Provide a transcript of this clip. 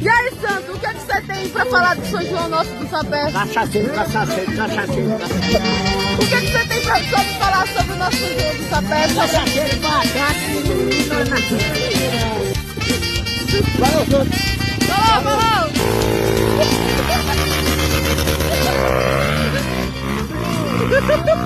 E aí, Santo, o que é que você tem pra falar do São João nosso do Sapé? Cachaceiro. O que é que você tem pra falar sobre o nosso São João do Sapé? Cachaceiro, batata, Falou!